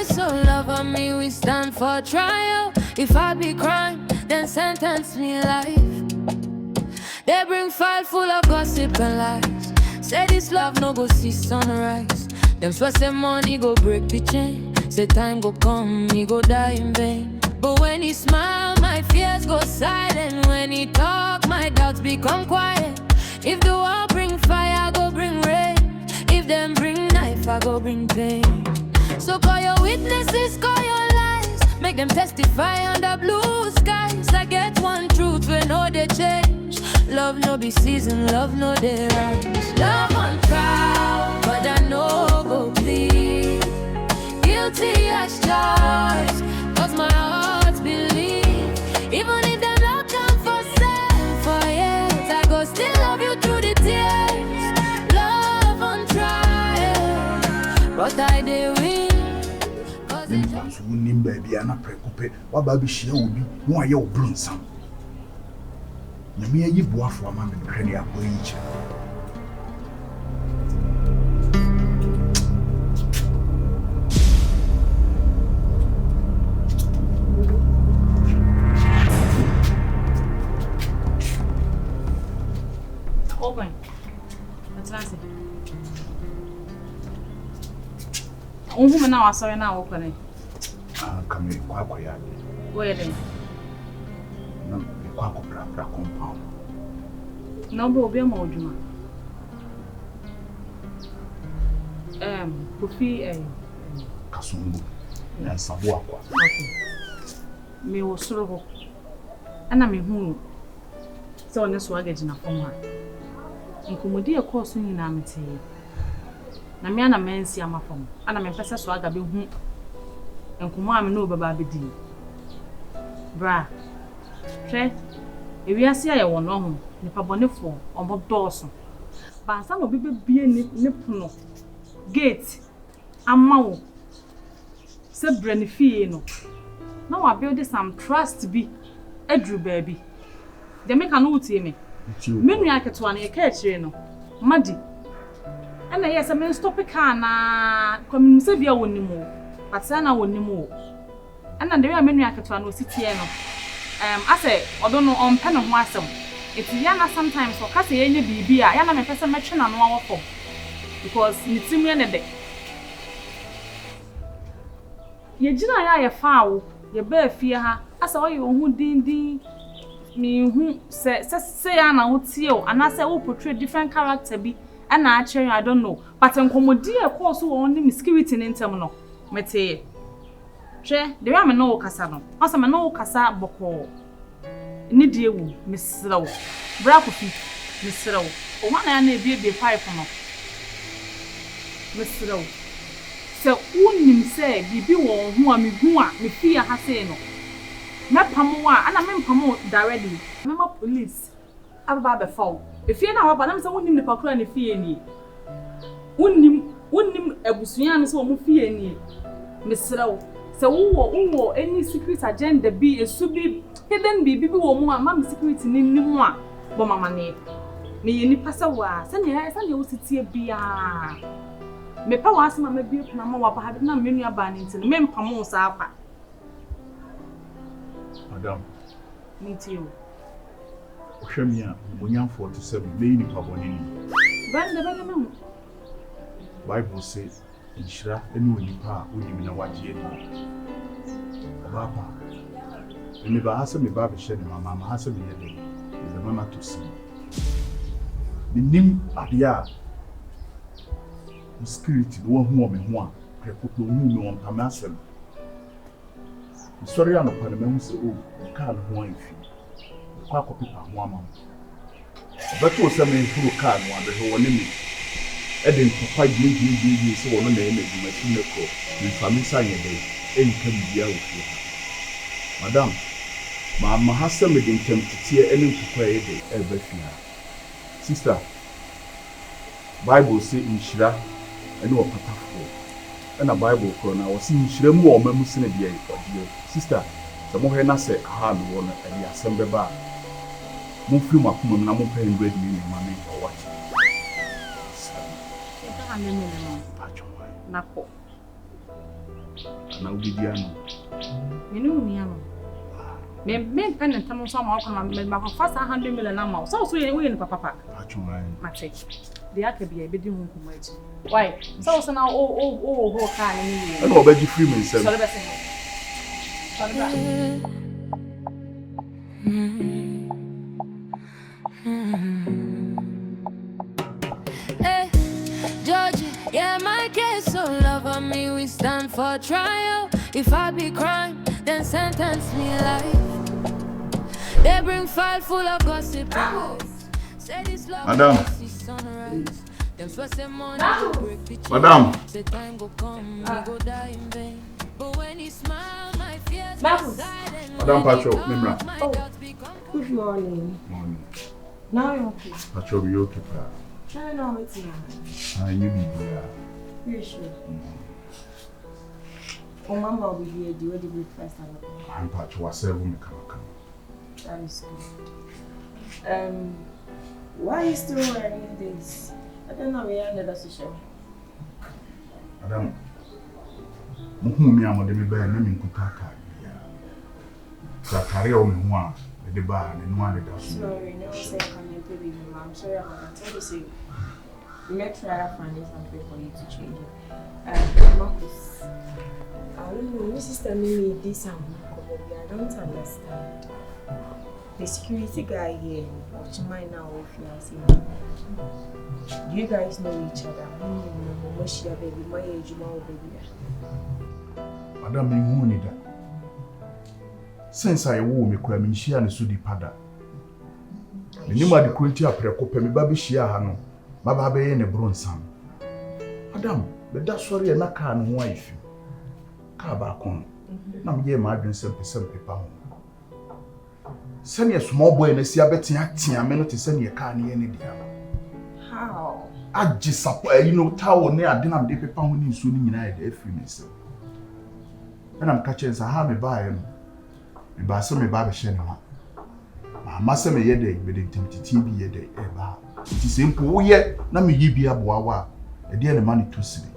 say so, love on me, we stand for trial. If I be crime, then sentence me life. They bring file full of gossip and lies. Say this love no go see sunrise. Them swear say money go break the chain. Say time go come, me go die in vain. But when he smile, my fears go silent. When he talk, my doubts become quiet. If the wall bring fire, I go bring rain. If them bring knife, I go bring pain. So call your witnesses, call your lies. Make them testify under blue skies. I get one truth, we know they change. Love no be season, love no they rise. Love on trial, but I know go plead. Guilty as charged, cause my heart believe. Even if them lock down for 7 years, I go still love you through the tears. Love on trial, but I did win. Cause baby, I'm not preoccupied. What baby she will be? Why you blue some? You may give boy for a man and cranny up with each Open. What's that? Now, sorry, now open. Come here, quite quiet. Where then? No, compound. No, but be a module. Kofi, Kasumbu, and Sabuaqua. Okay. Me was sort and I'm who. So, on this luggage in a form. And Comodia course in amity. Namiana men see my phone, and I'm a person swagger be whom. And Kumam no baby D. Bra. Tre, if we are see I won't know, Nipa Bonifo, or Bob Dawson. But some of people be a nipno. Gate, Amonu. Sebrenifino. Now I build some trust be Edru baby. They make an old me. Many I can one a catch, Maddie. And yes, I mean, stop a car na come Sevilla won't more, but Sana won't more. And then there are many I can one was city. I say, I don't know on pen of myself. It's Yana sometimes for Cassie any BB. I am a person mention on one for because it's me and a day. Ye Gina, ya foul, your bear fear her. I saw you who ding me who say Anna would see you, and I say, oh, portray different character be. And actually, I don't know. But I'm commodia course who only miscarried in terminal. Mete. Che, there am no casano. Also, I'm no casa boko. Nidiu, Miss Row. Bracofi, Miss Row. Or one I may be a pipe for no. Miss Row. So, wouldn't say, be one who am me fear Haseno. Not Pamoa, and I mean Pamo directly. Remember police. About the fall. If you're not, but I'm someone in the Pacra and fear any. Wouldn't a Busian so fear any. Miss Row. So, any secret agenda be a subi hidden be or more, mammy secret in one. But my money. Me any passawa, send your city be a. Me powers my baby, Mamma, but have not many abandoned in men Pamos Alpha. Madam, Me too. Oshemia, 47 lady Pabonini. But the Bible says, Inshra, and when you pa, when you know what you do. Papa, and never has me Baba shed my mamma has me a day. Is a mamma to see. The name Adia spirit, one woman, one, I put no new on Pamasel. Sorry, I'm upon the man who say, oh, you can't one fee. Quack of people, woman. But was some men who can't want the whole enemy. Eden for 5 million so on the name of my cynical, with family sign a day, and can be out here. Madame, Mamma has some made him to tear any to pray a day every fear. Sister, Bible say in Shira, and no patafo. And a Bible corner was in Shira more members in a day for you. Sister, the more say a hard one and the assembly bar. Move you up, Mamma, paying great meaning, mammy, or what? Napo. na ubidiano. You know me am. Me pen and tamo some outcome me ma fast 100 million now. So we in papa. Achumai. Mate. The aka be a bedi hu kumaji. Why? So now oh can ni. I go beg free me self. Sorry be say. Hey, Georgie, yeah, my case so love on me, we stand for trial. If I be crime, then sentence me life. They bring file full of gossip. Say this love Madam. sunrise. Them first money break the chain. Madam. Say time go come, we go die in vain. But when he smile, my fears Madam. Madam Pacho, Mimra. Good morning. Morning. Now you're okay. Pacho, be okay, pa. I know it's now. You be here. Very sure. Oh, Mama will be here. Do you want the breakfast? I'm Pacho, was 7 come. That is good. Why are you still wearing this? I don't know where another social. Madam, Muhumi amode me bear, name kutaka. Zakari o me hua, the bar, and one that does. Sorry, no say coming to leave you. I'm sorry about that. Tell you say, let's try to find something for you to change it. Marcus, I don't know, my sister made this and I don't understand. The security guy here, watch mine now if you are seeing. Do you guys know each other? What's your baby? My age, my baby. Madam, me who need that. Since I woo me, cry me, she and Sudi Pada. The name of the quality of Precope, me baby, she hano, my baby and a bronson. Madam, but that's sorry, and I can't wife you. Car back on. Now, ye, my drink some paper. Send a small boy and a see a betting acting a minute to send your car near any day. How? I just suppose you know, tower near dinner, the paper when you soon united every minute. And I'm catching a hammer by him. Me ba so me ba be hye ne ho. Ma se me ye dey be dey temtiti bi ye dey e ba. Ti se mpo wo ye na me yi bi aboawa e dey na ma ne tosiri.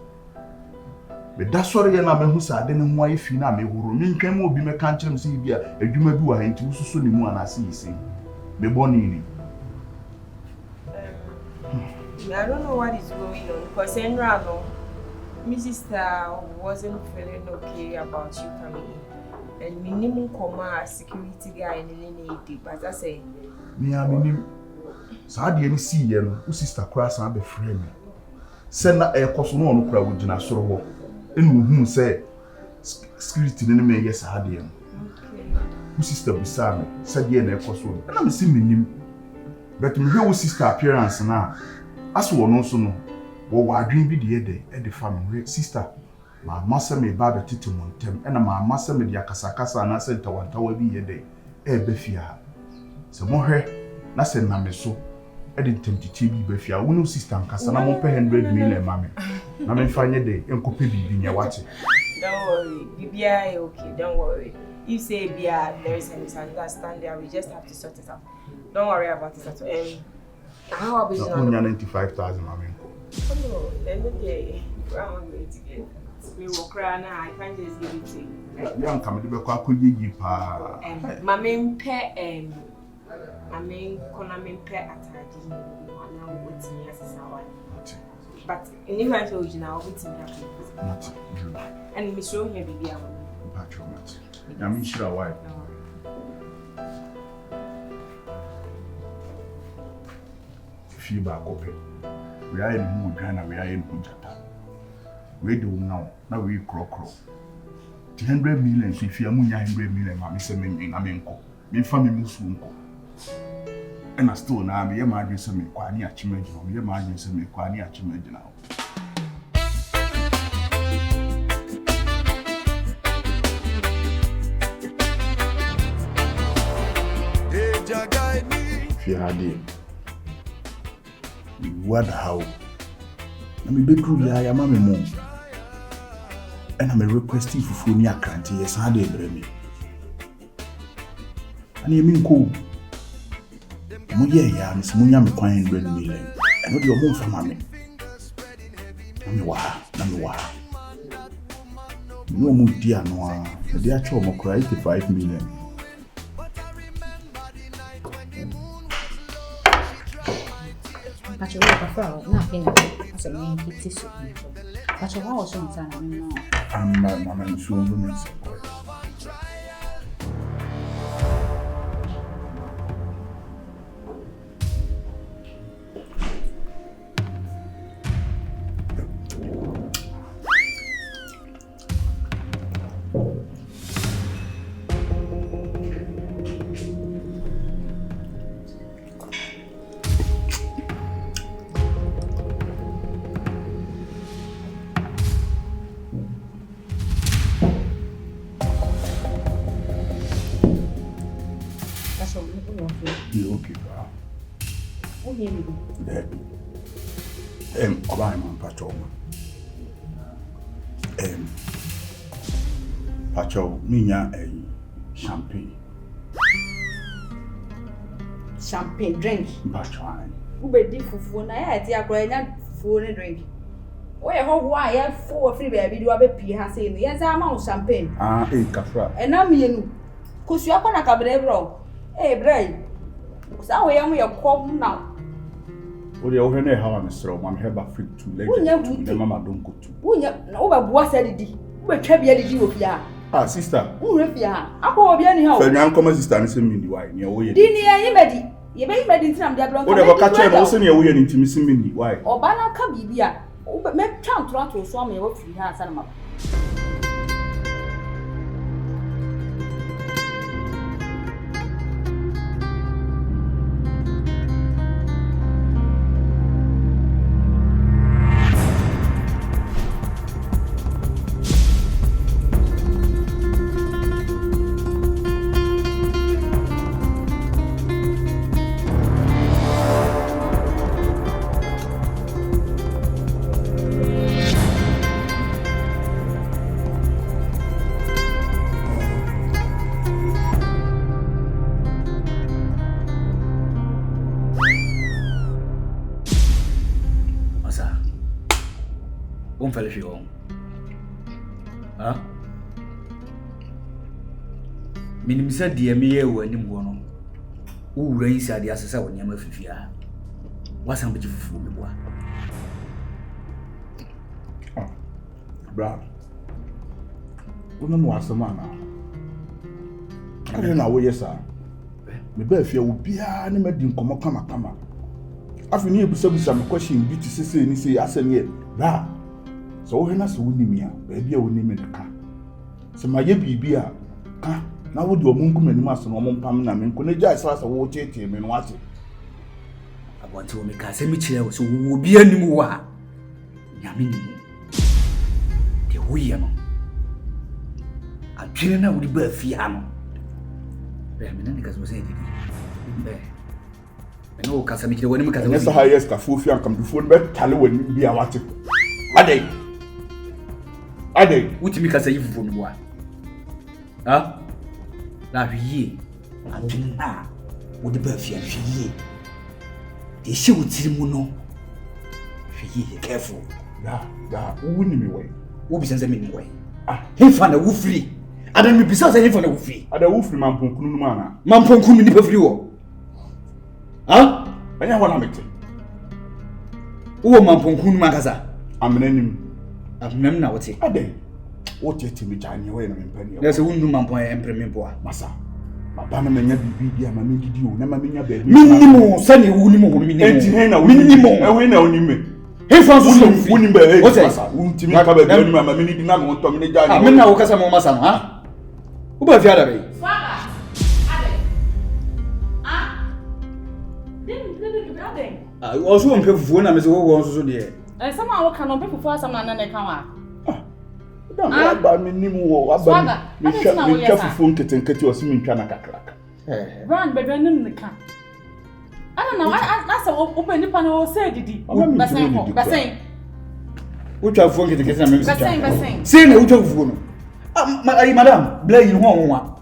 Me da sori ye na me hu sa de ne ho ayi fi na me horo. Me ntwan mo obi me kan kyerem se bi a adwuma bi wa nti ususu ne mu ana se yisi. Me boni ni. I don't know what is going on because Enrano, my sister wasn't feeling okay about you coming in. And minimum command security guy in the need, but I say, Me a minim. Sa de ni si ye no, u sister cross na be frame me. Send na e koso no no kura wo gina soro ho. Enu hu say security ne me yes ha de no. okay. U sister bisa me, said ye na e koso. Na me si minim. But me hwe u sister appearance na aso wo no so no. Wo wadwen bi de de e de family sister. Ma masa me ba be tete montem ena ma masa me dia kasakasa na se ntawantawa bi ye de e be fia se mo hwe na se na me so e de ntemtiti bi be fia wonu sister nkasa na mo pe 100 million ma me na me fanye de enkope bibi nya wate. Don't worry, BBI okay, don't worry. You say BBI there is a misunderstanding there, we just have to sort it out. Don't worry about it at all. How about you now? 95,000 ma me. Oh, let me get I'm going to get. We will cry now. I can't just give it to you. Ya nka me de be kwa koyeyi pa. My main pet my main corner main pet attached now with me as a one. But in the right original with me Not. and me show here baby I Patronat. Ya me shira why. Fi ba ko pe. We are in mu Ghana, we are in Ujata. We do now we crocro. 100 million so if you amunya 100 million ma me se me amenko me fa me musu nko e na still na me ye ma adwen se me kwa ni achimaji me ye ma adwen se me kwa ni achimaji na if you had it what how na me bedroom ya ma me mom and I'm requesting for phone ya kranti yes ha dey brɛ me ani me nko mo ye ya me mo nya me kwan 100 million and do mo mfa ma me na me wa No more dear no. The actual more 85 million. But you prefer nothing as a main tissue. But you also know. I'm not sure women's. You okay, pal? Oh, yeah, I'm Patrol. Patrol, Mina, champagne. Champagne drink. Patrol. Who be different? I had the aquarium food and drink. Where why I have 4 free baby do a pee has saying, yes, I'm on champagne. Cafra. And I'm you. Cause you are gonna come bro. Bray. So I am your come now. What the over there, how I'm strong, I'm here by free too late. The mamma don't go to. Who over what said it? Who can be a deal of ya? Sister. Who if ya? I will be anyhow. So now come sister and send me the wine. Your way. Didn't you ready? You may be in some diablo. Whatever catch him, also near way and intimacy me. Why? Or banner come be ya. But make chance to swam me what free has and up. Fellowship home. Huh? Minim said, dear me, when you want who rains at the assessor when you're Fifia. What's some beautiful food? Brad, we don't know what's the man. I don't know where you are. Maybe if you will be an imagine come. After you be some question, beauty say, and say, I said, Brad. So when I saw Nimia, baby, I will name it a car. So my baby, car. Now would your moon and master no more pam and could just ask a water team and watch it. I want to make a cemetery, so we will be a new war. Yamini. The William. I'm chilling out with the birth fiam. Because was saying, I know Casamiki when you can the highest Cafufia come before bed, tell you when you be a watch. Ade, what you make us say from what? Huh? Now, ye, I'm doing with the birth and she. They should see Mono. She careful. That wouldn't be way. Who be sending me away? He found a woofy. I don't be besides any for the woofy. I don't woof Mampunkumana. Mampunkum in the Pavio. Huh? I know what I'm making. Who Mampunkum Magaza? I'm an enemy. I'm now what's it? Ade, what yet to me, Johnny, when I'm in penny. There's a wound mampoy and premium. Massa. My banner may be a mammy, you never mean a baby. Minimum, Sunny, minimum, minimum. He found winning by what's that? Won't you make up a baby, mamma, many did not want to meet Johnny. I'm now Casamasa, huh? Who by the other way? I also want to phone them as also there. And somehow cannot be for some and they come out. Don't buy me anymore. I'm careful phone kitten cut your swimming canaka crack. Run, but then in the camp. I don't know. That's open the panel said, did he? Bassing. Which are phone kitten, Bassing. Say no, which of phone. Madame, blame you one.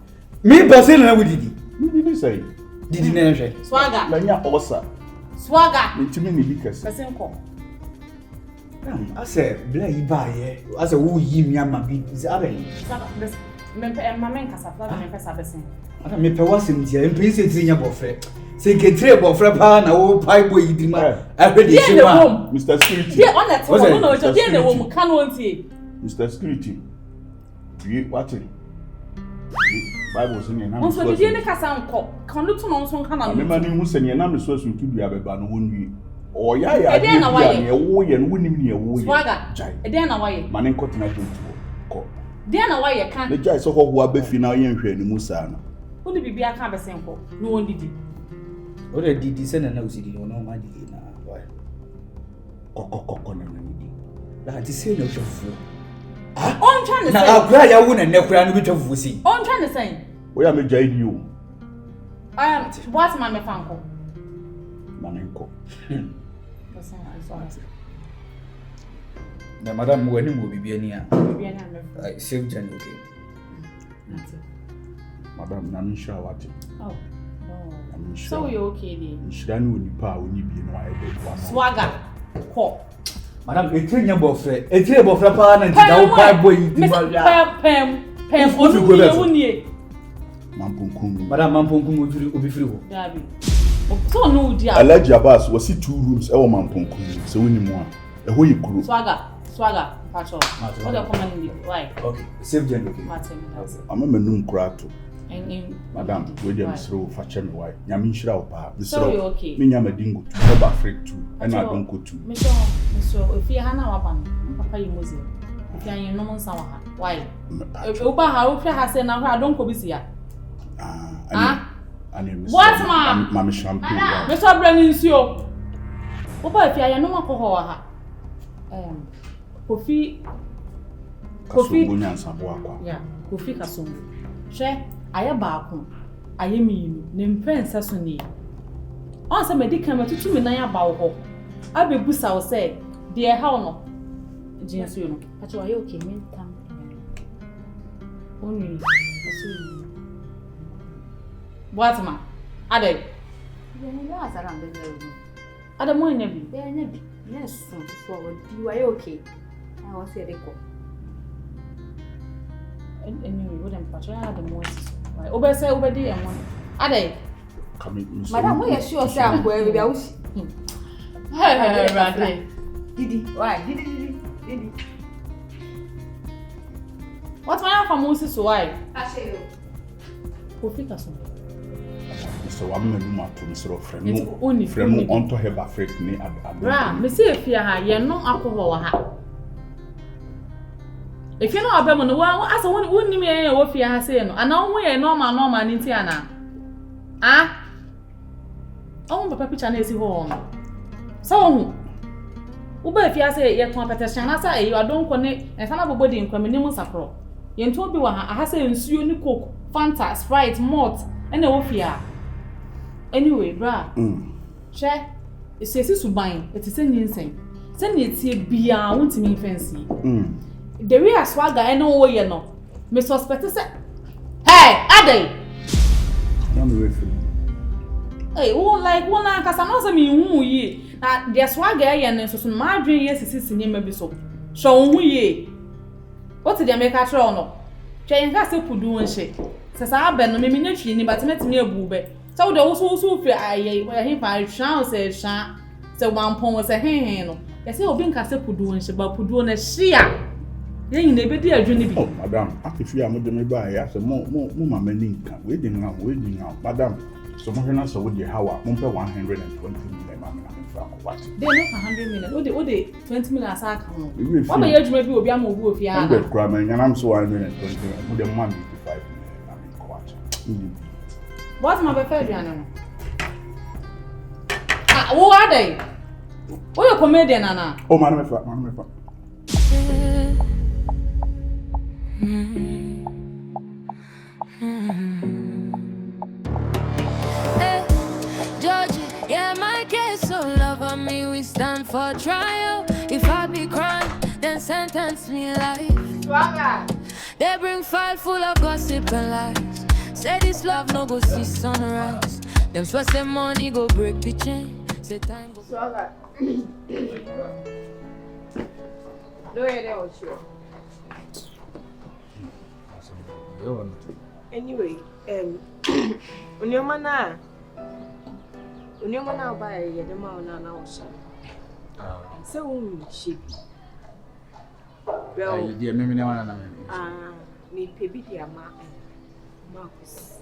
Me, Bassing, we did. What did you say? Did you never Swagger. Lanya Ossa. Swagger. Intimate because. Bassing. I said, Blay buy as a woo ye me ama be is avenue. Mamma Casafla and Pessabesin. I don't make a wasn't here in Princess in your buffet. Say, get trip of Frapan, or pipe boy, you demand. I read the home, Mr. Security. Yeah, on that one, no, the woman can't see. Mr. Security. You watching? Bible in your Also, the dinner Cassan can look on some kind of. Remember, who send your number source to be a ban one. Oh, yeah, I didn't know why and winning me a woo. Swagger, a dinner away. Manning continental. Dinner away, I can't. The judge of what be final and Musana. Would it be a canvas sample? No one did it. What a did descend and no city, no Maddie. Why? That is say no fool. I'm trying to say. Now, I'll cry, I wouldn't never run with a wussy. I'm trying to say. We are making you. What's my uncle? Manenko. The madam when will be near. I saved Jen, okay. Madam, I'm sure what. Oh, no. I'm sure. So you're okay, then. She don't know the power when you be in one. Swagger. Call. Madam, a train your buffet, a table of Rapan and the boy. Pam, Mampunkum. Madam Mampunkum will be free. Darby. So no, dear. Alleged Abbas was 2 rooms, our Mampunkum, so we need more. A whole crew. Swagger, patrol. What are commanding you? Why? Okay, save Jen, okay. I'm a menum crato. And Madam, William Srow, Fachem, why? Yamin Pa, so you're okay. Minyama dingo to Boba Freak too, and I don't go to. Mr. If you had our one, Papa, you must. If you are in no one, why? If Oba, how has said now, I don't go busy. What, ma'am? Mammy Champagne. Mr. Brennan, you. Oba, if you are no alcohol, Kofi, yeah, Kofi Kasum. Share, I am back. I am you, name Prince Sassoni. Answer medicament to 2 minutes about her. I be Bussa say, dear, how no? James, you know, but you are okay, men come. Only, what, ma? Ade, You are around the room. Adam, why never? Yes, forward. You are okay. I was here. And you wouldn't patrol the most. Over say over there, and one. Ade, Madam, we are sure where we are. Hey, Didi, why? Didi. What's my for Moses? Why? I say, Kofi Kasum. So I'm going to do Mr. Friend onto her Africa. Miss, if you are no alcohol. If you know about the one, as a one wouldn't me what you are saying, and now we are normal in Tiana. Ah, oh, Papa Picture is home. So, Uber, if you say your competition, I say you are don't connect and some of body in criminal sacro. You told me what I say in Sue Coke, Fanta, Sprite, Malt, and the Ophia. Anyway, bra, share, it says to bind, it is insane. Send it here beyond to me fancy. The real swagger, I know where you know. Miss Suspect said, hey, Ade! I'm ready. Hey, oh, like one because I know some you ye. Now, their swagger, and so some margin, yes, is in maybe so. Show who ye. What did they make a try no? Jane has to put doing shit. Says I've been no miniature, but met me a booby. So the also feel I where he fired shall say, sha. So one pon was a hand. Yes, he'll be cast up doing shit, but put doing a sheer. Then you never did a journey. Oh, madam, if you are not going to buy, I said, more, many waiting out, madam. So, my so with your how, 120 million, what? They are not 100 million. What they 20 million as I come. What may you maybe will be a move if you are grammar, and I'm so 120 with the 155 million. What's my preferred piano? Who are they? What are comedian, Anna? Oh, man, Hey, Georgie, yeah, my case so love on me. We stand for trial. If I be crime, then sentence me life. They bring file full of gossip and lies. Say this love no go see sunrise. Them swear say money go break the chain. Say time go. No, yeah, was sure. Anyway, Unyamana by the mountain ocean. So, she. Well, dear, maybe no one. Me baby, dear Marcus.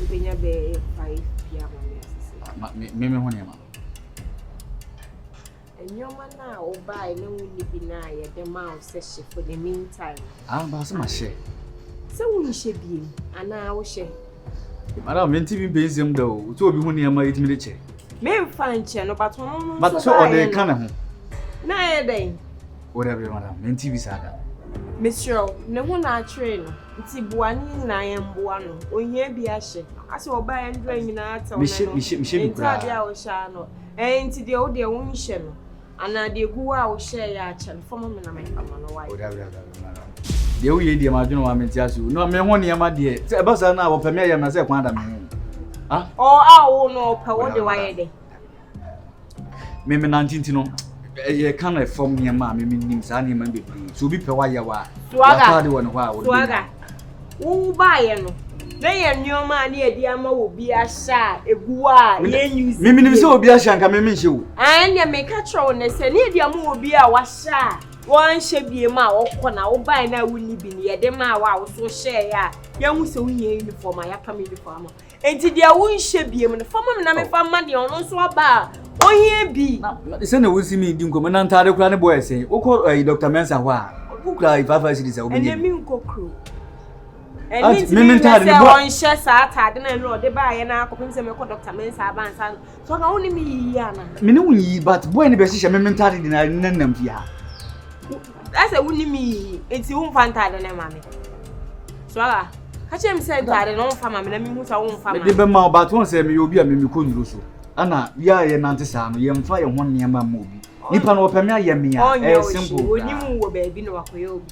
You been a bay 5 p.m. Maybe one. And your man now buy no living at the mouse session for the meantime. I'm my share. So we should be, and I will share. Madam, meant to be busy, though, to be one near my 8-minute chair. May find channel, but so are they can. Nay, day. Whatever, madam, meant to be sad. Monsieur, no one I train. It's Buani and I am Buano, or here be a ship. I saw by and drain in our town. And to the old dear woman channel. And I did go out share your channel for me and my family. The way the Imagine I meant you. No, me one year, my dear. Say, boss, I now open me myself, madam. Ah, oh, I won't know power the way. Maybe 19 no. You can't form near mammy, meaning animal baby. So be per wire. Swagger, one while. Swagger. Who buy no? They and your man near Diama will be a shy, a gua, Mimi so be a shank, I mean you. And you make a troll, and say, near Diama will be a washer. One should be a mouth, or buy now will be near the mouth, so share. Young so uniform, I have family farmer. And to their own should be a farmer, and I'm a family on also a bar. Oh, here be. The son will see me doing commandant Taddy boy say, oh, call Dr. Mensa, who cry if I see this, and the milk crew. And Mimi Taddy share Saturday and road, they buy and I come to Dr. Mensa Bansan. So only me, Yana. Minui, but when the best Mimi Taddy didn't them here. That's a winning me. It's your own fantasy, mammy. So, catch him said that an old family, and me who's our own family. The Bema, but one said you'll be a Mimi Kunduso. Anna, ya and Nantisan, you am fire one near my movie. Nippon or Pamia, Yamia, oh, simple. When you will be no Akoyo,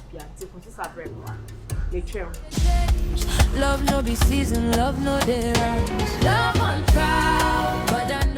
love no be season, love no day. Love on trial, but I